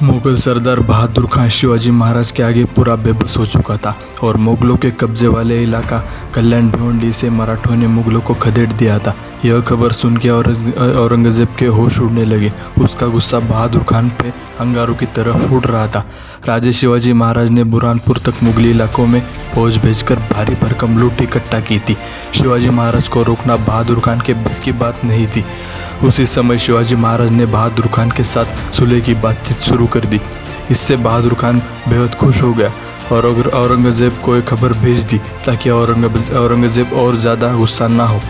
मुगल सरदार बहादुर खान शिवाजी महाराज के आगे पूरा बेबस हो चुका था और मुगलों के कब्जे वाले इलाका कल्याण भिवंडी से मराठों ने मुगलों को खदेड़ दिया था। यह खबर सुन के औरंगजेब के होश उड़ने लगे। उसका गुस्सा बहादुर खान पे अंगारों की तरफ उड़ रहा था। राजे शिवाजी महाराज ने बुरहानपुर तक मुगली इलाकों में फौज भेजकर भारी भरकम लूट इकट्ठा की थी। शिवाजी महाराज को रोकना बहादुर खान के बस की बात नहीं थी। उसी समय शिवाजी महाराज ने बहादुर खान के साथ सुलह की बातचीत शुरू कर दी। इससे बहादुर खान बेहद खुश हो गया और औरंगजेब को एक खबर भेज दी ताकि औरंगजेब और ज़्यादा गुस्सा ना हो।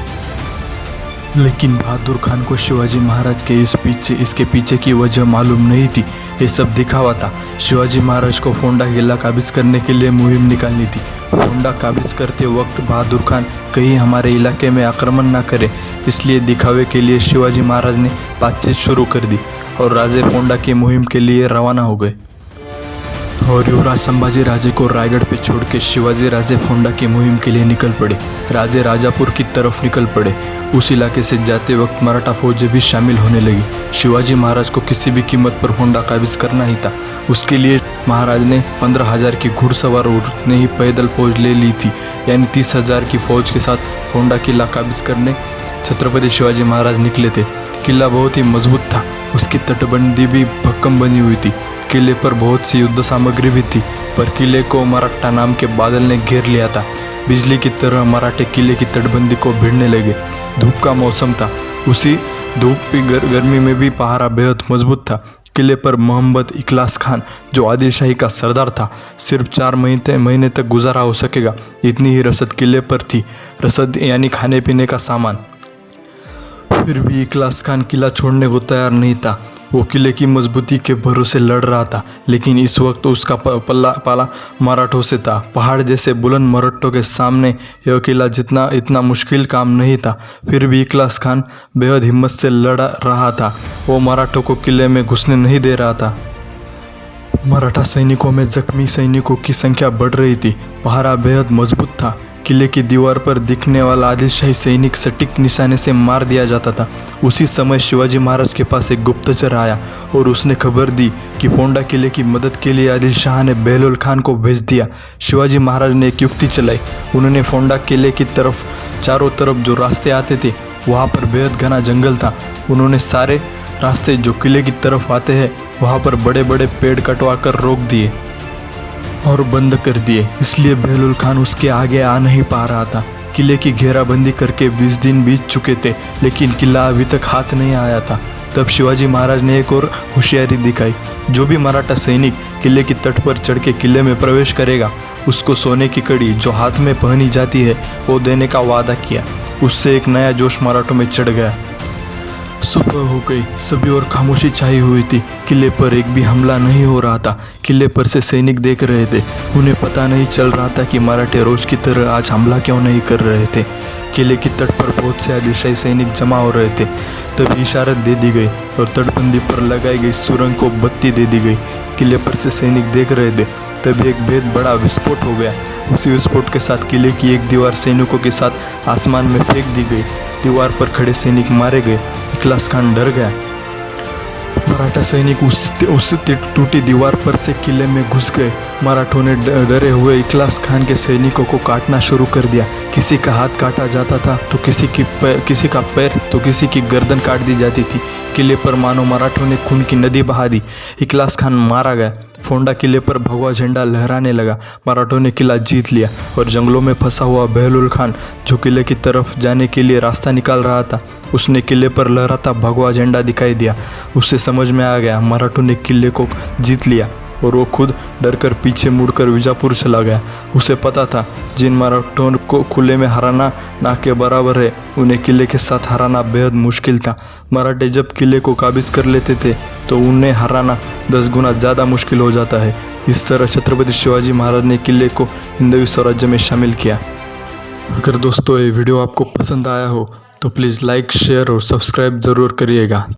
लेकिन बहादुर खान को शिवाजी महाराज के इसके पीछे की वजह मालूम नहीं थी। ये सब दिखावा था। शिवाजी महाराज को फोंडा किला काबिज करने के लिए मुहिम निकालनी थी। फोंडा काबिज करते वक्त बहादुर खान कहीं हमारे इलाके में आक्रमण ना करे, इसलिए दिखावे के लिए शिवाजी महाराज ने बातचीत शुरू कर दी और राजे फोंडा की मुहिम के लिए रवाना हो गए। और युवराज संभाजी राजे को रायगढ़ पे छोड़ के शिवाजी राजे फोंडा की मुहिम के लिए निकल पड़े। राजे राजापुर की तरफ निकल पड़े। उस इलाके से जाते वक्त मराठा फौजें भी शामिल होने लगी। शिवाजी महाराज को किसी भी कीमत पर फोंडा काबिज करना ही था। उसके लिए महाराज ने 15,000 की घुड़सवार और उतने ही पैदल फौज ले ली थी, यानी 30,000 की फौज के साथ फोंडा किला काबिज करने छत्रपति शिवाजी महाराज निकले थे। किला बहुत ही मजबूत था। उसकी तटबंदी भी भक्कम बनी हुई थी। किले पर बहुत सी युद्ध सामग्री भी थी, पर किले को मराठा नाम के बादल ने घेर लिया था। बिजली की तरह मराठे किले की तटबंदी को भिड़ने लगे। धूप का मौसम था। उसी धूप की गर्मी में भी पहरा बेहद मजबूत था। किले पर मोहम्मद इखलास खान, जो आदिल शाही का सरदार था, सिर्फ 4 महीने तक गुजारा हो सकेगा, इतनी ही रसद किले पर थी। रसद यानी खाने पीने का सामान। फिर भी इखलास खान किला छोड़ने को तैयार नहीं था। वो किले की मजबूती के भरोसे लड़ रहा था, लेकिन इस वक्त उसका पाला मराठों से था। पहाड़ जैसे बुलंद मराठों के सामने यह किला इतना मुश्किल काम नहीं था। फिर भी इखलास खान बेहद हिम्मत से लड़ रहा था। वो मराठों को किले में घुसने नहीं दे रहा था। मराठा सैनिकों में जख्मी सैनिकों की संख्या बढ़ रही थी। पहरा बेहद मजबूत था। किले की दीवार पर दिखने वाला आदिलशाही सैनिक सटीक निशाने से मार दिया जाता था। उसी समय शिवाजी महाराज के पास एक गुप्तचर आया और उसने खबर दी कि फोंडा किले की मदद के लिए आदिल शाह ने बहलोल खान को भेज दिया। शिवाजी महाराज ने एक युक्ति चलाई। उन्होंने फोंडा किले की तरफ चारों तरफ जो रास्ते आते थे, वहाँ पर बेहद घना जंगल था। उन्होंने सारे रास्ते जो किले की तरफ आते हैं वहाँ पर बड़े बड़े पेड़ कटवा कर रोक दिए और बंद कर दिए। इसलिए बहलोल खान उसके आगे आ नहीं पा रहा था। किले की घेराबंदी करके 20 दिन बीत चुके थे, लेकिन किला अभी तक हाथ नहीं आया था। तब शिवाजी महाराज ने एक और होशियारी दिखाई। जो भी मराठा सैनिक किले की तट पर चढ़ के किले में प्रवेश करेगा, उसको सोने की कड़ी जो हाथ में पहनी जाती है वो देने का वादा किया। उससे एक नया जोश मराठों में चढ़ गया। सुबह हो गई। सभी और खामोशी छाई हुई थी। किले पर एक भी हमला नहीं हो रहा था। किले पर से सैनिक देख रहे थे। उन्हें पता नहीं चल रहा था कि मराठे रोज की तरह आज हमला क्यों नहीं कर रहे थे। किले की तट पर बहुत से आदिलशाही सैनिक जमा हो रहे थे। तभी इशारत दे दी गई और तटबंदी पर लगाई गई सुरंग को बत्ती दे दी गई। किले पर से सैनिक देख रहे थे। तभी एक बेहद बड़ा विस्फोट हो गया। उसी विस्फोट के साथ किले की एक दीवार सैनिकों के साथ आसमान में फेंक दी गई। दीवार पर खड़े सैनिक मारे गए। इखलास खान डर गया। मराठा सैनिक उस टूटी दीवार पर से किले में घुस गए। मराठों ने डरे हुए इखलास खान के सैनिकों को काटना शुरू कर दिया। किसी का हाथ काटा जाता था तो किसी का पैर तो किसी की गर्दन काट दी जाती थी। किले पर मानो मराठों ने खून की नदी बहा दी। इखलास खान मारा गया। फोंडा किले पर भगवा झंडा लहराने लगा। मराठों ने किला जीत लिया और जंगलों में फंसा हुआ बहलोल खान, जो किले की तरफ जाने के लिए रास्ता निकाल रहा था, उसने किले पर लहराता भगवा झंडा दिखाई दिया। उससे समझ में आ गया मराठों ने किले को जीत लिया और वो खुद डरकर पीछे मुड़कर विजापुर चला गया। उसे पता था जिन मराठों को खुले में हराना ना के बराबर है, उन्हें किले के साथ हराना बेहद मुश्किल था। मराठे जब किले को काबिज कर लेते थे तो उन्हें हराना 10 गुना ज़्यादा मुश्किल हो जाता है। इस तरह छत्रपति शिवाजी महाराज ने किले को हिंदवी स्वराज्य में शामिल किया। अगर दोस्तों ये वीडियो आपको पसंद आया हो तो प्लीज़ लाइक, शेयर और सब्सक्राइब ज़रूर करिएगा।